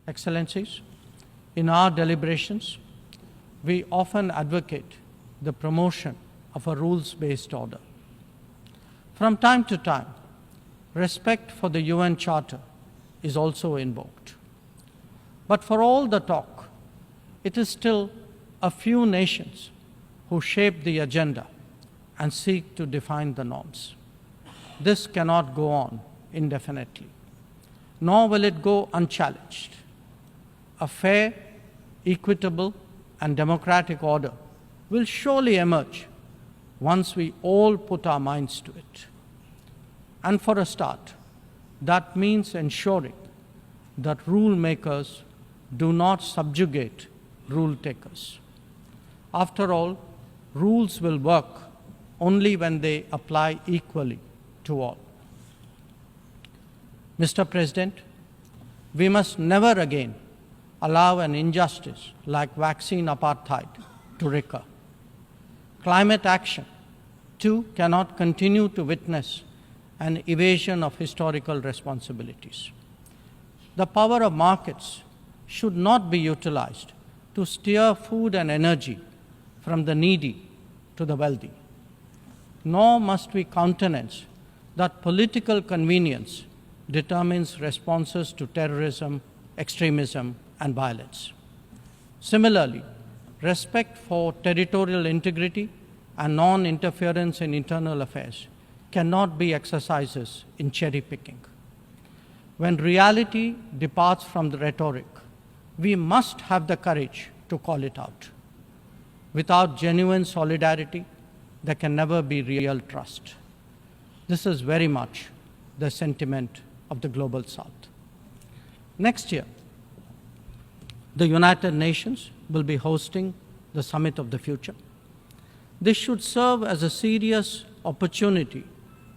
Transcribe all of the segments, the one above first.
Excellencies, in our deliberations, we often advocate the promotion of a rules-based order. From time to time, respect for the UN Charter is also invoked. But for all the talk, it is still a few nations who shape the agenda and seek to define the norms. This cannot go on indefinitely, nor will it go unchallenged. A fair, equitable, and democratic order will surely emerge once we all put our minds to it. And for a start, that means ensuring that rule makers do not subjugate rule takers. After all, rules will work only when they apply equally to all. Mr. President, we must never again allow an injustice like vaccine apartheid to recur. Climate action, too, cannot continue to witness an evasion of historical responsibilities. The power of markets should not be utilized to steer food and energy from the needy to the wealthy. Nor must we countenance that political convenience determines responses to terrorism, extremism, and violence. Similarly, respect for territorial integrity and non-interference in internal affairs cannot be exercises in cherry picking. When reality departs from the rhetoric, we must have the courage to call it out. Without genuine solidarity, there can never be real trust. This is very much the sentiment of the Global South. Next year, the United Nations will be hosting the Summit of the Future. This should serve as a serious opportunity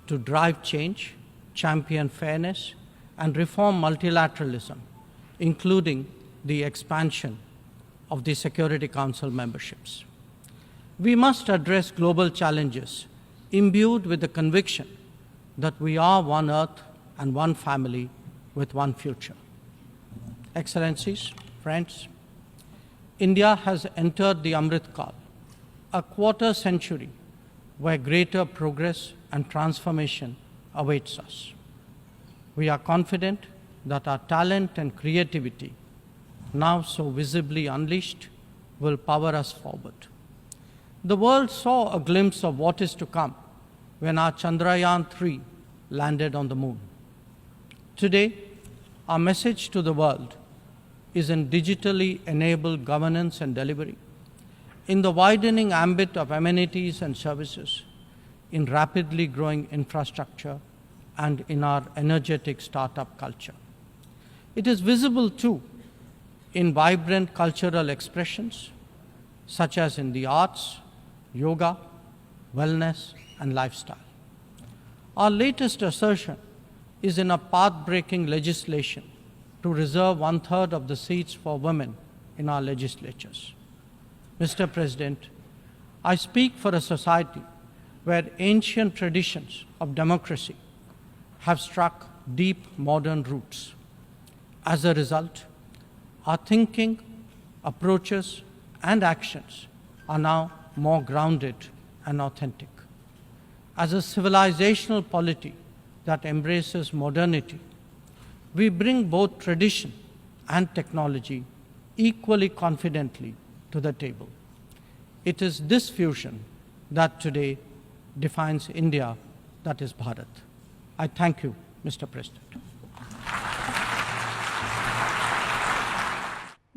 to drive change, champion fairness, and reform multilateralism, including the expansion of the Security Council memberships. We must address global challenges imbued with the conviction that we are one Earth and one family with one future. Excellencies, friends, India has entered the Amrit Kal, a quarter century where greater progress and transformation awaits us. We are confident that our talent and creativity, now so visibly unleashed, will power us forward. The world saw a glimpse of what is to come when our Chandrayaan-3 landed on the moon. Today, our message to the world is in digitally enabled governance and delivery, in the widening ambit of amenities and services, in rapidly growing infrastructure, and in our energetic startup culture. It is visible too in vibrant cultural expressions, such as in the arts, yoga, wellness, and lifestyle. Our latest assertion is in a path-breaking legislation to reserve 1/3 of the seats for women in our legislatures. Mr. President, I speak for a society where ancient traditions of democracy have struck deep modern roots. As a result, our thinking, approaches, and actions are now more grounded and authentic. As a civilizational polity that embraces modernity, we bring both tradition and technology equally confidently to the table. It is this fusion that today defines India, that is Bharat. I thank you, Mr. President.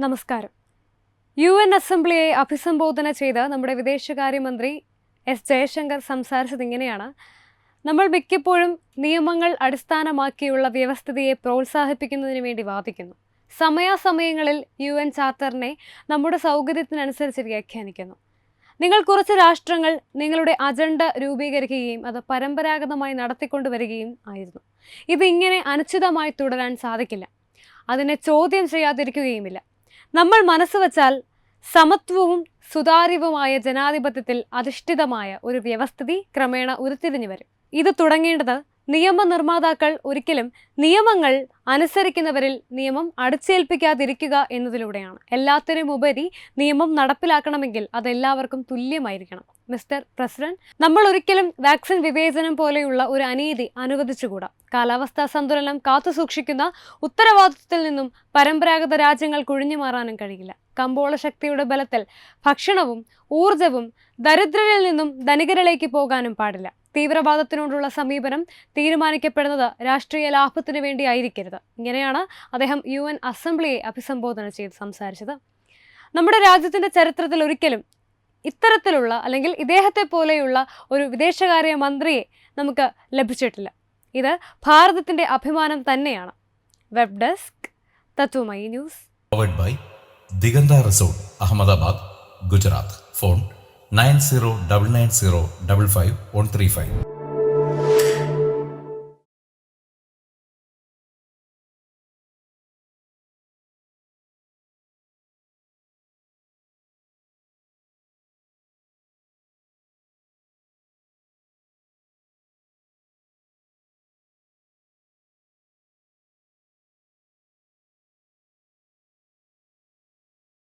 നമസ്കാരം. UN അസംബ്ലിയെ അഭിസംബോധന ചെയ്ത് നമ്മുടെ വിദേശകാര്യമന്ത്രി ജയശങ്കർ സംസാരിച്ചത് ഇങ്ങനെയാണ്: നമ്മൾ മിക്കപ്പോഴും നിയമങ്ങൾ അടിസ്ഥാനമാക്കിയുള്ള വ്യവസ്ഥിതിയെ പ്രോത്സാഹിപ്പിക്കുന്നതിന് വേണ്ടി വാദിക്കുന്നു. സമയാസമയങ്ങളിൽ UN ചാർട്ടറിനെ നമ്മുടെ സൗകര്യത്തിനനുസരിച്ച് വ്യാഖ്യാനിക്കുന്നു. നിങ്ങൾ കുറച്ച് രാഷ്ട്രങ്ങൾ നിങ്ങളുടെ അജണ്ട രൂപീകരിക്കുകയും അത് പരമ്പരാഗതമായി നടത്തിക്കൊണ്ടുവരികയും ആയിരുന്നു. ഇതിങ്ങനെ അനിശ്ചിതമായി തുടരാൻ സാധിക്കില്ല. അതിനെ ചോദ്യം ചെയ്യാതിരിക്കുകയുമില്ല. നമ്മൾ മനസ്സ് വച്ചാൽ സമത്വവും സുതാര്യവുമായ ജനാധിപത്യത്തിൽ അധിഷ്ഠിതമായ ഒരു വ്യവസ്ഥിതി ക്രമേണ ഉരുത്തിരിഞ്ഞു വരും. ഇത് തുടങ്ങേണ്ടത് നിയമനിർമ്മാതാക്കൾ ഒരിക്കലും നിയമങ്ങൾ അനുസരിക്കുന്നവരിൽ നിയമം അടിച്ചേൽപ്പിക്കാതിരിക്കുക എന്നതിലൂടെയാണ്. എല്ലാത്തിനുമുപരി നിയമം നടപ്പിലാക്കണമെങ്കിൽ അതെല്ലാവർക്കും തുല്യമായിരിക്കണം. മിസ്റ്റർ പ്രസിഡന്റ്, നമ്മൾ ഒരിക്കലും വാക്സിൻ വിവേചനം പോലെയുള്ള ഒരു അനീതി അനുവദിച്ചുകൂടാ. കാലാവസ്ഥാ സന്തുലനം കാത്തുസൂക്ഷിക്കുന്ന ഉത്തരവാദിത്വത്തിൽ നിന്നും പരമ്പരാഗത രാജ്യങ്ങൾ കുഴിഞ്ഞു മാറാനും കഴിയില്ല. കമ്പോള ശക്തിയുടെ ബലത്തിൽ ഭക്ഷണവും ഊർജവും ദരിദ്രരിൽ നിന്നും ധനികരിലേക്ക് പോകാനും പാടില്ല. തീവ്രവാദത്തിനോടുള്ള സമീപനം തീരുമാനിക്കപ്പെടുന്നത് രാഷ്ട്രീയ ലാഭത്തിന് വേണ്ടി ആയിരിക്കരുത്. ഇങ്ങനെയാണ് അദ്ദേഹം UN അസംബ്ലിയെ അഭിസംബോധന ചെയ്ത് സംസാരിച്ചത്. നമ്മുടെ രാജ്യത്തിന്റെ ചരിത്രത്തിൽ ഒരിക്കലും ഇത്തരത്തിലുള്ള അല്ലെങ്കിൽ ഇദ്ദേഹത്തെ പോലെയുള്ള ഒരു വിദേശകാര്യ മന്ത്രിയെ നമുക്ക് ലഭിച്ചിട്ടില്ല. ഇത് ഭാരതത്തിന്റെ അഭിമാനം തന്നെയാണ്. Web desk, Tatwamayi news. Powered by Diganta Resort, Ahmedabad, Gujarat. Phone 9099055135.